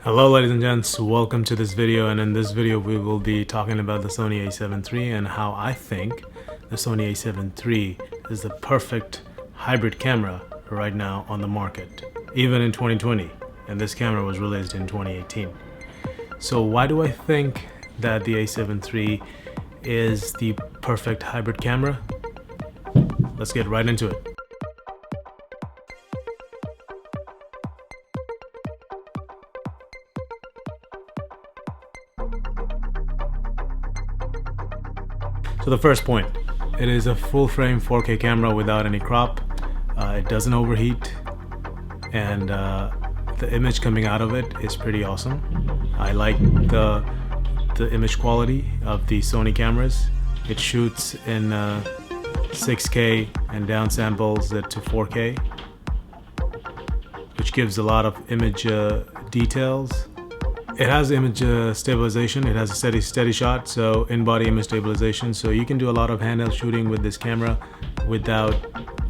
Hello ladies and gents, welcome to this video, and in this video we will be talking about the Sony A7 III and how I think the Sony A7 III is the perfect hybrid camera right now on the market, even in 2020, and this camera was released in 2018. So why do I think that the A7 III is the perfect hybrid camera? Let's get right into it. So the first point, it is a full frame 4K camera without any crop. It doesn't overheat, and the image coming out of it is pretty awesome. I like the image quality of the Sony cameras. It shoots in 6K and downsamples it to 4K, which gives a lot of image details. It has image stabilization. It has a steady shot, so in-body image stabilization. So you can do a lot of handheld shooting with this camera without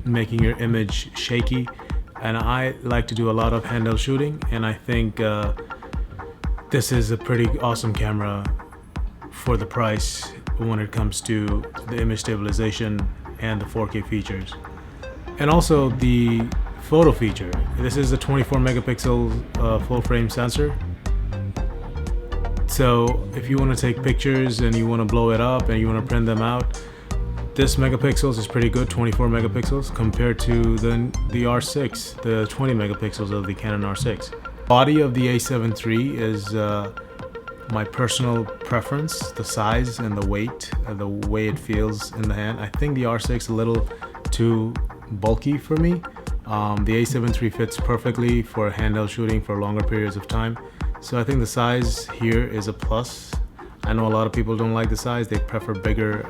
making your image shaky. And I like to do a lot of handheld shooting, and I think this is a pretty awesome camera for the price when it comes to the image stabilization and the 4K features. And also the photo feature. This is a 24 megapixel full frame sensor. So if you want to take pictures and you want to blow it up and you want to print them out, this megapixels is pretty good, 24 megapixels compared to the R6, the 20 megapixels of the Canon R6. Body of the A7 III is my personal preference, the size and the weight, the way it feels in the hand. I think the R6 is a little too bulky for me. The A7 III fits perfectly for handheld shooting for longer periods of time. So I think the size here is a plus. I know a lot of people don't like the size, they prefer bigger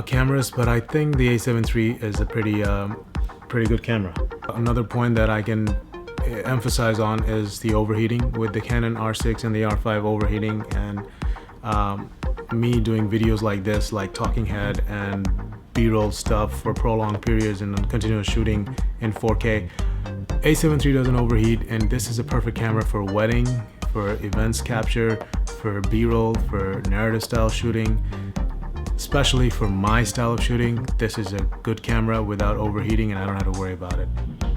cameras, but I think the A7 III is a pretty good camera. Another point that I can emphasize on is the overheating. With the Canon R6 and the R5 overheating, and me doing videos like this, like talking head and B-roll stuff for prolonged periods and continuous shooting in 4K, A7 III doesn't overheat, and this is a perfect camera for wedding, for events capture, for B-roll, for narrative style shooting. Especially for my style of shooting, this is a good camera without overheating, and I don't have to worry about it.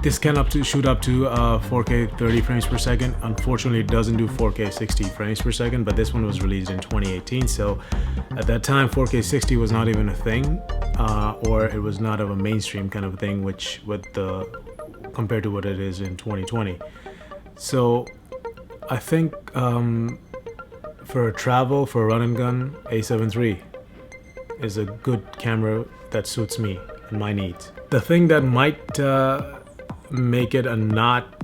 This can shoot up to 4K 30 frames per second. Unfortunately, it doesn't do 4K 60 frames per second, but this one was released in 2018, so at that time 4K 60 was not even a thing, or it was not of a mainstream kind of thing, which compared to what it is in 2020. So I think for travel, for run and gun, A7 III is a good camera that suits me and my needs. The thing that might make it not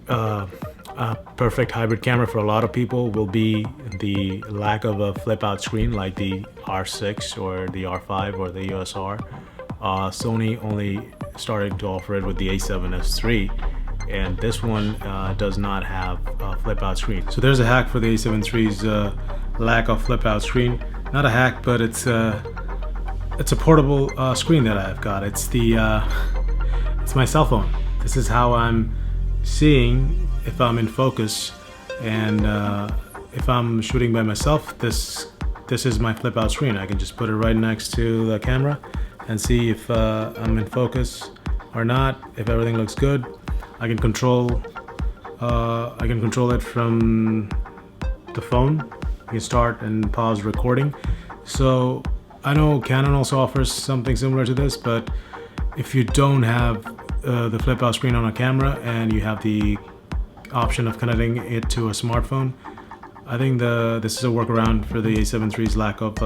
a perfect hybrid camera for a lot of people will be the lack of a flip out screen like the R6 or the R5 or the USR. Sony only started to offer it with the A7S III, and this one does not have a flip out screen. So there's a hack for the A7 III's lack of flip out screen. Not a hack, but it's a portable screen that I've got. It's my cell phone. This is how I'm seeing if I'm in focus, and if I'm shooting by myself, this is my flip out screen. I can just put it right next to the camera and see if I'm in focus or not. If everything looks good, I can control it from the phone. I can start and pause recording. So I know Canon also offers something similar to this, but if you don't have the flip out screen on a camera and you have the option of connecting it to a smartphone, I think this is a workaround for the A7 III's lack of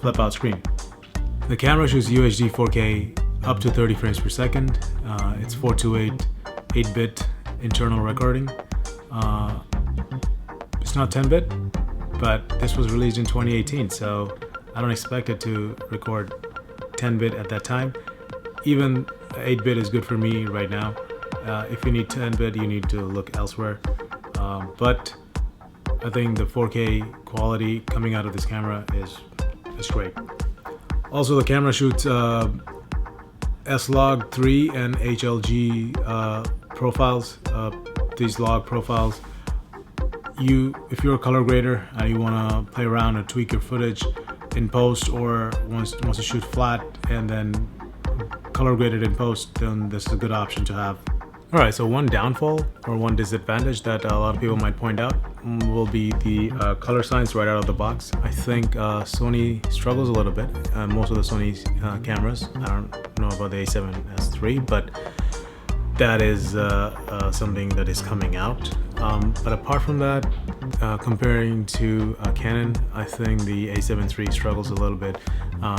flip out screen. The camera shoots UHD 4K up to 30 frames per second. It's 428 8-bit internal recording. It's not 10-bit, but this was released in 2018, so I don't expect it to record 10-bit at that time. Even 8-bit is good for me right now. If you need 10-bit, you need to look elsewhere. But I think the 4K quality coming out of this camera is great. Also, the camera shoots S-Log 3 and HLG profiles. these log profiles, if you're a color grader and you want to play around and tweak your footage in post, or wants to shoot flat and then color graded in post, then this is a good option to have. Alright, so one downfall or one disadvantage that a lot of people might point out will be the color science right out of the box. I think Sony struggles a little bit. Most of the Sony cameras, I don't know about the A7S3, but that is something that is coming out. But apart from that, comparing to Canon, I think the A7iii struggles a little bit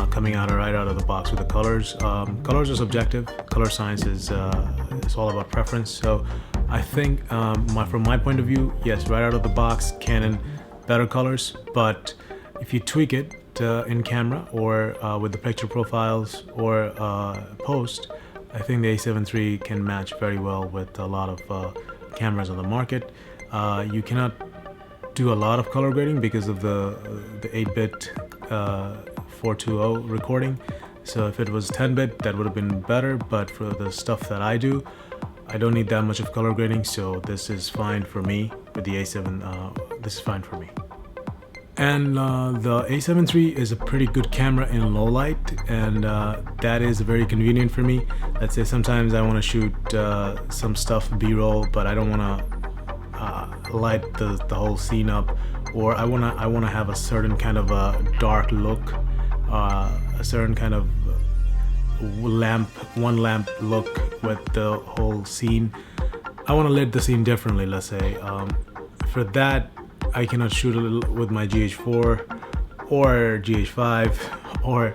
coming out right out of the box with the colors. Colors are subjective. Color science is it's all about preference. So I think from my point of view, yes, right out of the box, Canon, better colors. But if you tweak it in camera or with the picture profiles or post, I think the A7iii can match very well with a lot of cameras on the market. You cannot do a lot of color grading because of the 8-bit 420 recording. So if it was 10-bit, that would have been better. But for the stuff that I do, I don't need that much of color grading. So this is fine for me with the A7. This is fine for me. And the A7iii is a pretty good camera in low light, and that is very convenient for me. Let's say sometimes I want to shoot some stuff B-roll, but I don't want to light the whole scene up, or I want to have a certain kind of a dark look, a certain kind of one lamp look with the whole scene. I want to lit the scene differently, let's say. For that, I cannot shoot it with my GH4 or GH5 or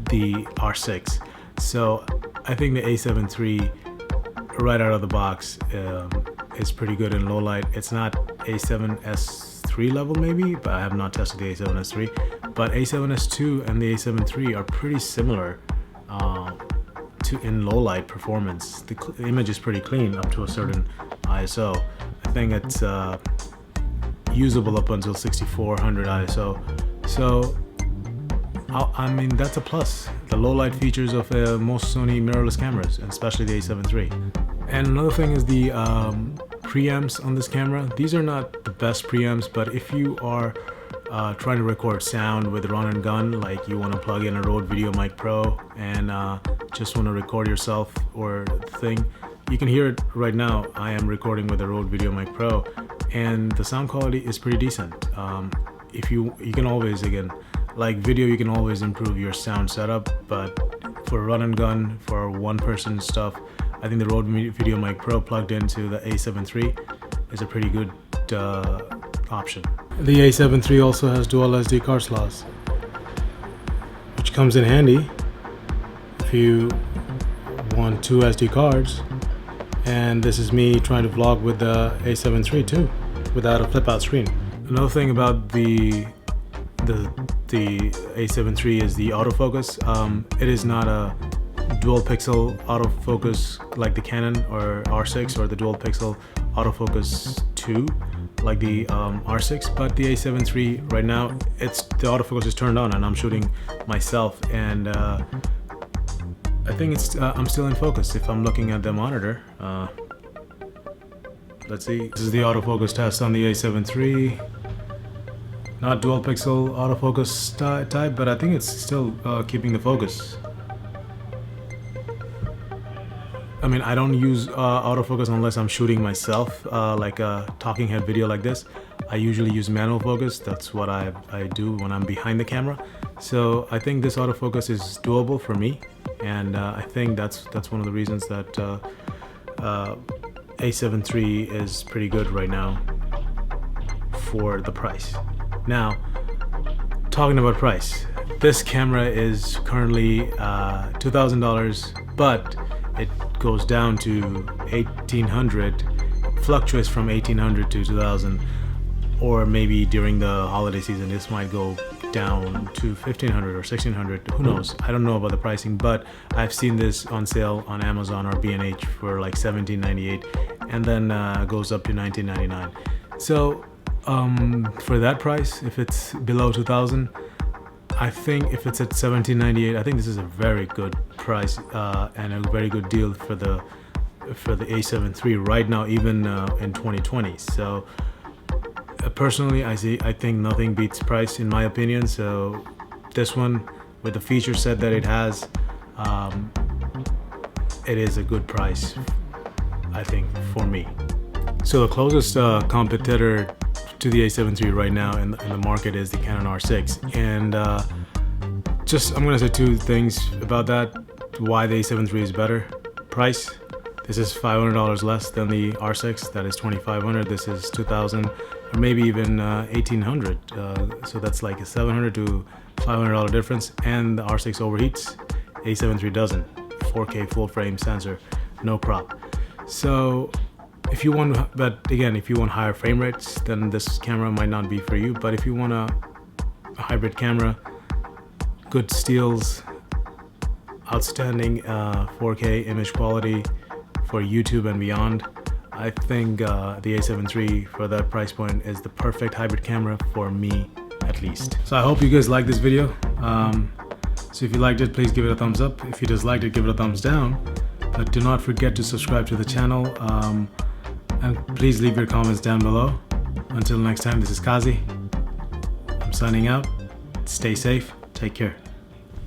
the R6. So I think the A7iii right out of the box is pretty good in low light. It's not A7S3 level maybe, but I have not tested the A7S3. But A7S2 and the A7iii are pretty similar in low light performance. The image is pretty clean up to a certain ISO. I think it's usable up until 6400 ISO. So I mean, that's a plus. The low light features of most Sony mirrorless cameras, and especially the A7iii. And another thing is the preamps on this camera. These are not the best preamps, but if you are trying to record sound with run and gun, like you want to plug in a Rode Video Mic Pro and just want to record yourself or thing, you can hear it right now. I am recording with a Rode Video Mic Pro, and the sound quality is pretty decent. If you can always, again, like video, you can always improve your sound setup, but for run and gun, for one person stuff, I think the Rode Video Mic Pro plugged into the A7iii is a pretty good option. The A7iii also has dual SD card slots, which comes in handy if you want 2 SD cards. And this is me trying to vlog with the A7iii too, without a flip out screen. Another thing about the A7iii is the autofocus. It is not a dual pixel autofocus like the Canon or R6, or the dual pixel autofocus 2 like the R6, but the A7iii right now, the autofocus is turned on and I'm shooting myself, and I think I'm still in focus if I'm looking at the monitor. Let's see. This is the autofocus test on the A7iii. Not dual pixel autofocus type, but I think it's still keeping the focus. I mean, I don't use autofocus unless I'm shooting myself, like a talking head video like this. I usually use manual focus. That's what I do when I'm behind the camera. So I think this autofocus is doable for me, and I think that's one of the reasons that A7iii is pretty good right now for the price. Now, talking about price, this camera is currently $2,000, but it goes down to $1,800, fluctuates from $1,800 to $2,000, or maybe during the holiday season this might go down to $1,500 or $1,600. Who knows? I don't know about the pricing, but I've seen this on sale on Amazon or B&H for like $17.98, and then goes up to $19.99. So for that price, if it's below $2,000, I think if it's at $17.98, I think this is a very good price and a very good deal for the for the A7 III right now, even in 2020. So personally, I think nothing beats price in my opinion. So this one, with the feature set that it has, it is a good price, I think, for me. So the closest competitor to the A7 III right now in the market is the Canon R6, and I'm gonna say two things about that. Why the A7 III is better. Price. This is $500 less than the R6. That is $2,500. This is $2,000, or maybe even $1,800. So that's like a $700 to $500 difference. And the R6 overheats. A7 III doesn't. 4K full frame sensor, no crop. So if you want, but again, if you want higher frame rates, then this camera might not be for you. But if you want a hybrid camera, good steals, outstanding 4K image quality for YouTube and beyond, I think the A7 III for that price point is the perfect hybrid camera for me, at least. So I hope you guys liked this video. So if you liked it, please give it a thumbs up. If you disliked it, give it a thumbs down. But do not forget to subscribe to the channel, and please leave your comments down below. Until next time, this is Kazi. I'm signing out. Stay safe. Take care.